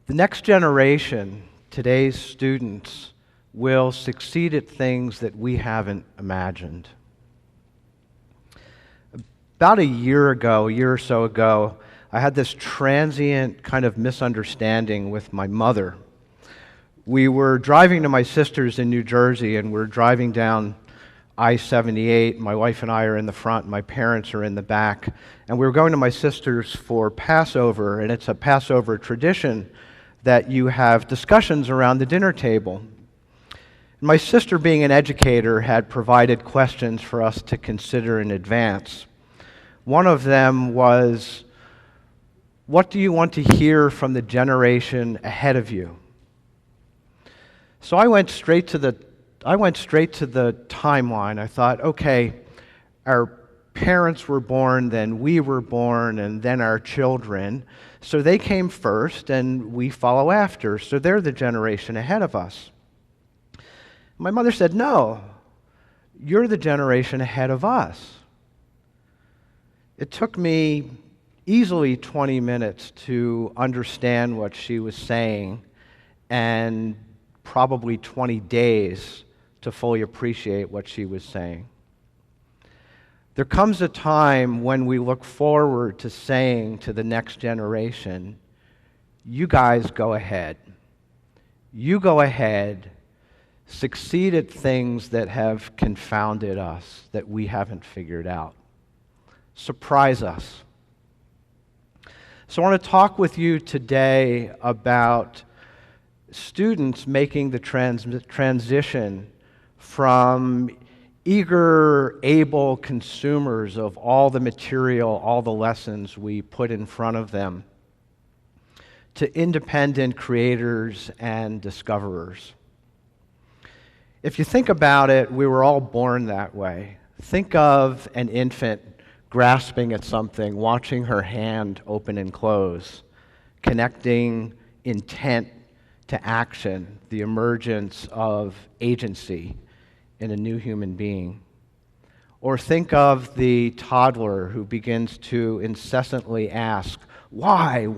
The next generation, today's students, will succeed at things that we haven't imagined. About a year or so ago, I had this transient kind of misunderstanding with my mother. We were driving to my sister's in New Jersey, and we're driving down I-78. My wife and I are in the front, my parents are in the back, and we were going to my sister's for Passover, and it's a Passover tradition that you have discussions around the dinner table. My sister, being an educator, had provided questions for us to consider in advance. One of them was, what do you want to hear from the generation ahead of you? So I went straight to the timeline. I thought, okay, our parents were born, then we were born, and then our children. So they came first, and we follow after. So they're the generation ahead of us. My mother said, no, you're the generation ahead of us. It took me easily 20 minutes to understand what she was saying, and probably 20 days to fully appreciate what she was saying. There comes a time when we look forward to saying to the next generation, you guys go ahead. You go ahead, succeed at things that have confounded us, that we haven't figured out. Surprise us. So I want to talk with you today about students making the transition from eager, able consumers of all the material, all the lessons we put in front of them, to independent creators and discoverers. If you think about it, we were all born that way. Think of an infant grasping at something, watching her hand open and close, connecting intent to action, the emergence of agency in a new human being. Or think of the toddler who begins to incessantly ask, why?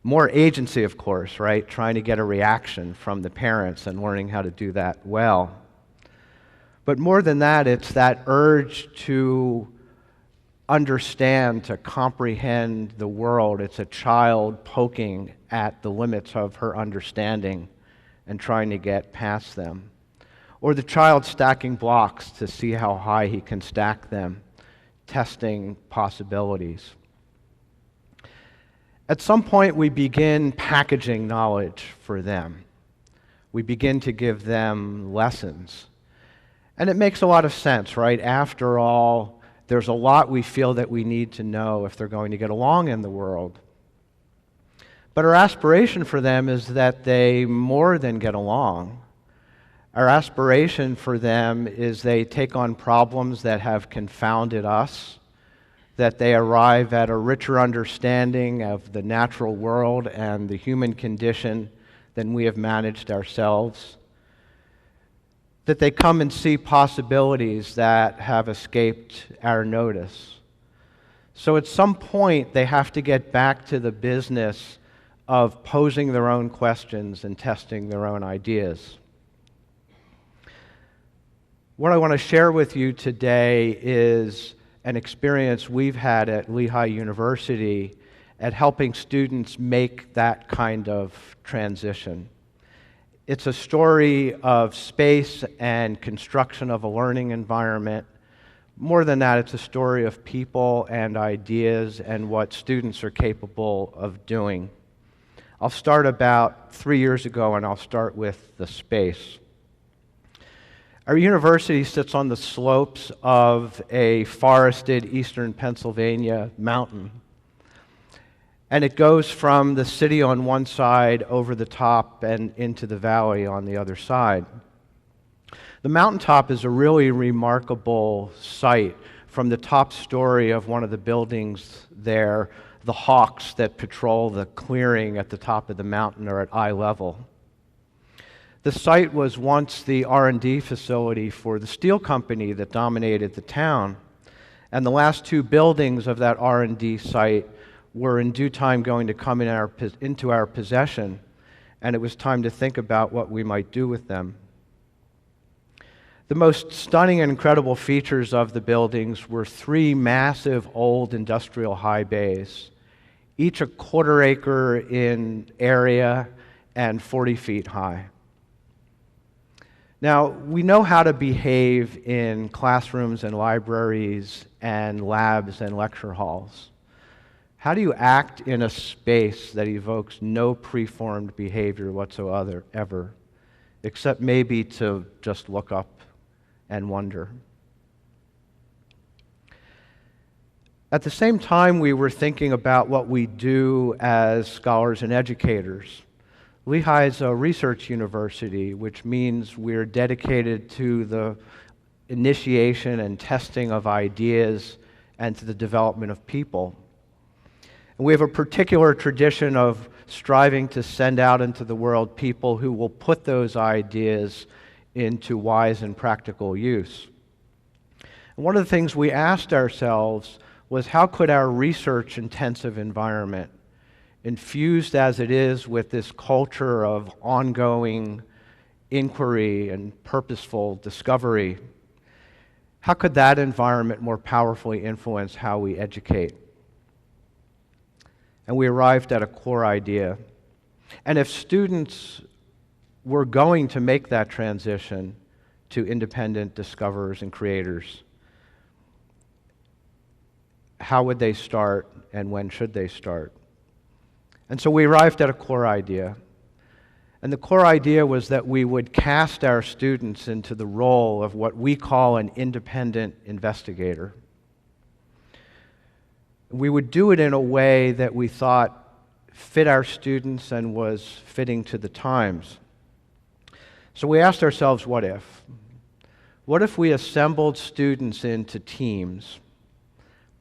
More agency, of course, right? Trying to get a reaction from the parents and learning how to do that well. But more than that, it's that urge to understand, to comprehend the world. It's a child poking at the limits of her understanding and trying to get past them. Or the child stacking blocks to see how high he can stack them, testing possibilities. At some point, we begin packaging knowledge for them. We begin to give them lessons. And it makes a lot of sense, right? After all, there's a lot we feel that we need to know if they're going to get along in the world. But our aspiration for them is that they more than get along. Our aspiration for them is they take on problems that have confounded us, that they arrive at a richer understanding of the natural world and the human condition than we have managed ourselves, that they come and see possibilities that have escaped our notice. So at some point, they have to get back to the business of posing their own questions and testing their own ideas. What I want to share with you today is an experience we've had at Lehigh University at helping students make that kind of transition. It's a story of space and construction of a learning environment. More than that, it's a story of people and ideas and what students are capable of doing. I'll start about 3 years ago, and I'll start with the space. Our university sits on the slopes of a forested eastern Pennsylvania mountain. And it goes from the city on one side over the top and into the valley on the other side. The mountaintop is a really remarkable sight. From the top story of one of the buildings there, the hawks that patrol the clearing at the top of the mountain are at eye level. The site was once the R&D facility for the steel company that dominated the town. And the last two buildings of that R&D site were in due time going to come into our possession, and it was time to think about what we might do with them. The most stunning and incredible features of the buildings were 3 massive old industrial high bays, each a quarter-acre in area and 40 feet high. Now, we know how to behave in classrooms and libraries and labs and lecture halls. How do you act in a space that evokes no preformed behavior whatsoever, except maybe to just look up and wonder? At the same time, we were thinking about what we do as scholars and educators. Lehigh is a research university, which means we're dedicated to the initiation and testing of ideas and to the development of people. And we have a particular tradition of striving to send out into the world people who will put those ideas into wise and practical use. And one of the things we asked ourselves was, how could our research-intensive environment, infused as it is with this culture of ongoing inquiry and purposeful discovery, how could that environment more powerfully influence how we educate? And we arrived at a core idea. And if students were going to make that transition to independent discoverers and creators, how would they start and when should they start? And so we arrived at a core idea. And the core idea was that we would cast our students into the role of what we call an independent investigator. We would do it in a way that we thought fit our students and was fitting to the times. So we asked ourselves, what if? What if we assembled students into teams,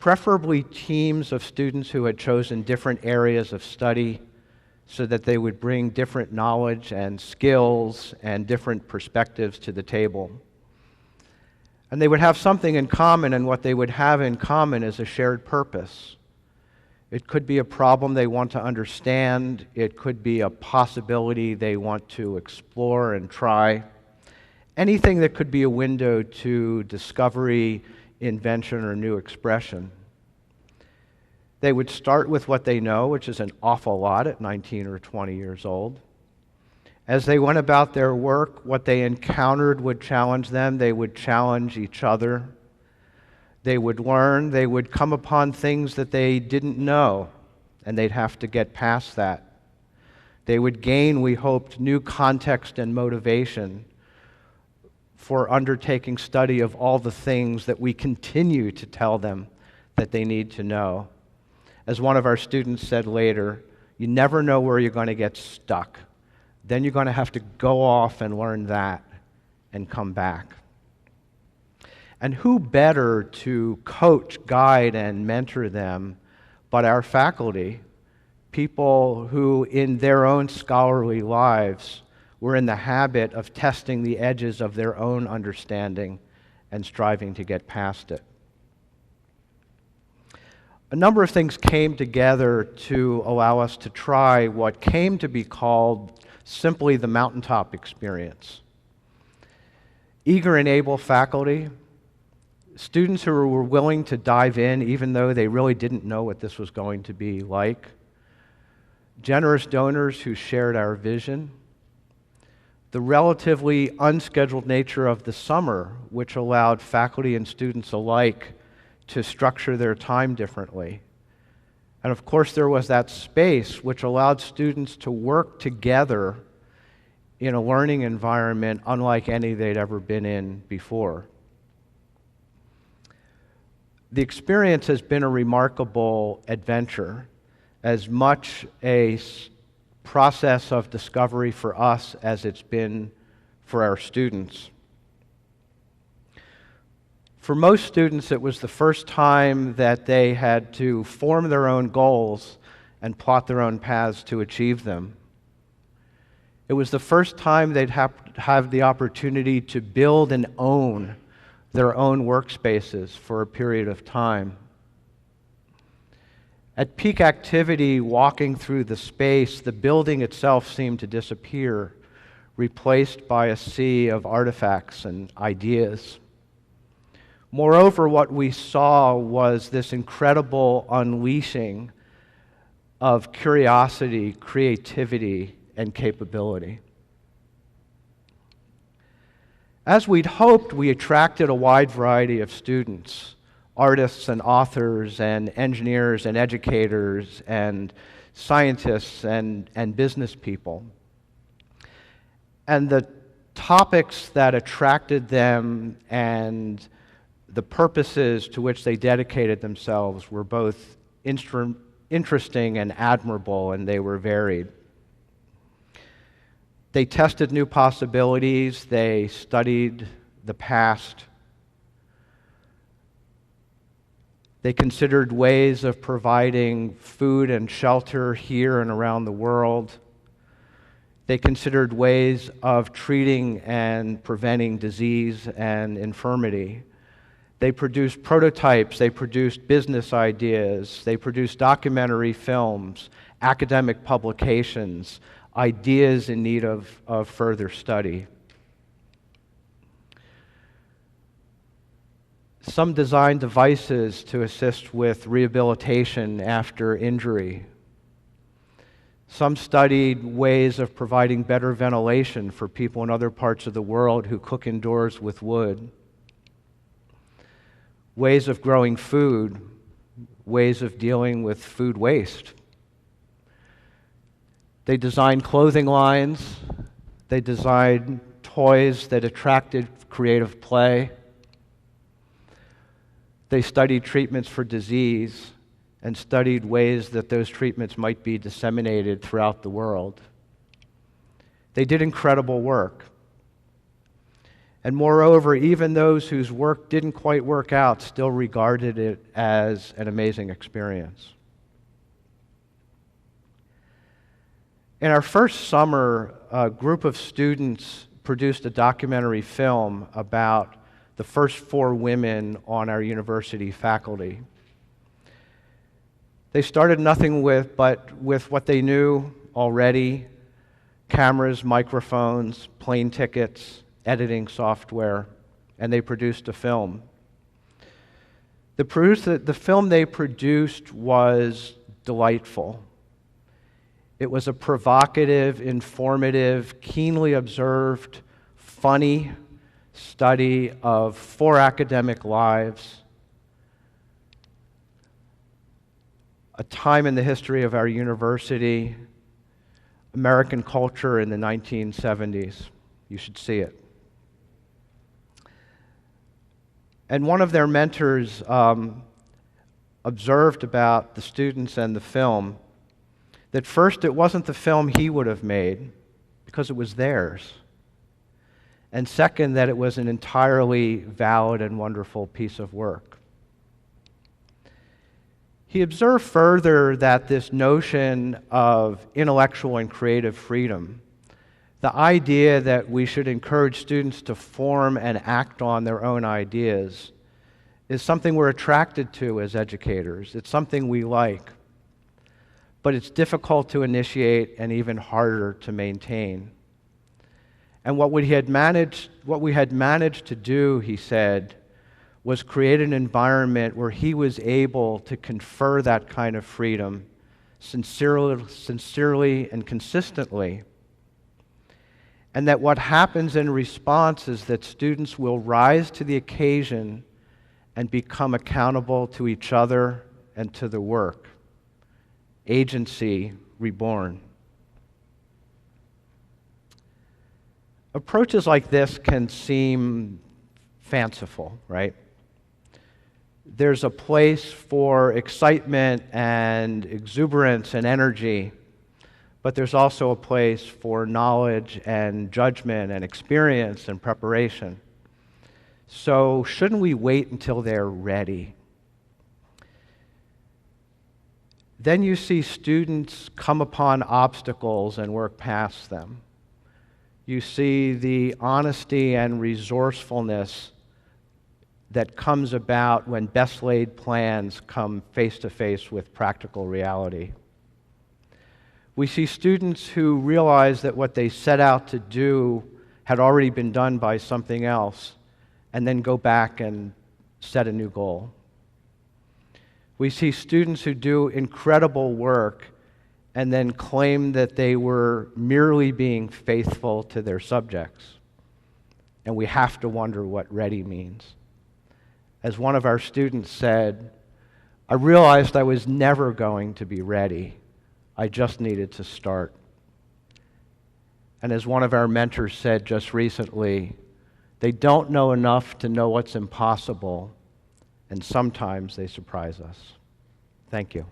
preferably teams of students who had chosen different areas of study so that they would bring different knowledge and skills and different perspectives to the table. And they would have something in common, and what they would have in common is a shared purpose. It could be a problem they want to understand. It could be a possibility they want to explore and try. Anything that could be a window to discovery, invention, or new expression. They would start with what they know, which is an awful lot at 19 or 20 years old. As they went about their work, what they encountered would challenge them. They would challenge each other. They would learn. They would come upon things that they didn't know, and they'd have to get past that. They would gain, we hoped, new context and motivation for undertaking study of all the things that we continue to tell them that they need to know. As one of our students said later, you never know where you're going to get stuck. Then you're going to have to go off and learn that and come back. And who better to coach, guide, and mentor them but our faculty, people who in their own scholarly lives were in the habit of testing the edges of their own understanding and striving to get past it. A number of things came together to allow us to try what came to be called simply the Mountaintop experience. Eager and able faculty, students who were willing to dive in even though they really didn't know what this was going to be like, generous donors who shared our vision, the relatively unscheduled nature of the summer, which allowed faculty and students alike to structure their time differently. And of course, there was that space which allowed students to work together in a learning environment unlike any they'd ever been in before. The experience has been a remarkable adventure, as much a process of discovery for us as it's been for our students. For most students, it was the first time that they had to form their own goals and plot their own paths to achieve them. It was the first time they'd have the opportunity to build and own their own workspaces for a period of time. At peak activity, walking through the space, the building itself seemed to disappear, replaced by a sea of artifacts and ideas. Moreover, what we saw was this incredible unleashing of curiosity, creativity, and capability. As we'd hoped, we attracted a wide variety of students, artists and authors and engineers and educators and scientists and business people. And the topics that attracted them and the purposes to which they dedicated themselves were both interesting and admirable, and they were varied. They tested new possibilities, they studied the past, they considered ways of providing food and shelter here and around the world. They considered ways of treating and preventing disease and infirmity. They produced prototypes, they produced business ideas, they produced documentary films, academic publications, ideas in need of further study. Some designed devices to assist with rehabilitation after injury. Some studied ways of providing better ventilation for people in other parts of the world who cook indoors with wood. Ways of growing food, ways of dealing with food waste. They designed clothing lines, they designed toys that attracted creative play. They studied treatments for disease and studied ways that those treatments might be disseminated throughout the world. They did incredible work. And moreover, even those whose work didn't quite work out still regarded it as an amazing experience. In our first summer, a group of students produced a documentary film about the first 4 women on our university faculty. They started nothing but with what they knew already: cameras, microphones, plane tickets, editing software, and they produced a film. The film they produced was delightful. It was a provocative, informative, keenly observed, funny study of 4 academic lives, a time in the history of our university, American culture in the 1970s. You should see it. And one of their mentors observed about the students and the film that first, it wasn't the film he would have made because it was theirs. And second, that it was an entirely valid and wonderful piece of work. He observed further that this notion of intellectual and creative freedom, the idea that we should encourage students to form and act on their own ideas, is something we're attracted to as educators. It's something we like. But it's difficult to initiate and even harder to maintain. And what we had managed to do, he said, was create an environment where he was able to confer that kind of freedom sincerely and consistently. And that what happens in response is that students will rise to the occasion and become accountable to each other and to the work. Agency reborn. Approaches like this can seem fanciful, right? There's a place for excitement and exuberance and energy, but there's also a place for knowledge and judgment and experience and preparation. So shouldn't we wait until they're ready? Then you see students come upon obstacles and work past them. You see the honesty and resourcefulness that comes about when best laid plans come face to face with practical reality. We see students who realize that what they set out to do had already been done by something else, and then go back and set a new goal. We see students who do incredible work and then claim that they were merely being faithful to their subjects. And we have to wonder what ready means. As one of our students said, I realized I was never going to be ready. I just needed to start. And as one of our mentors said just recently, they don't know enough to know what's impossible, and sometimes they surprise us. Thank you.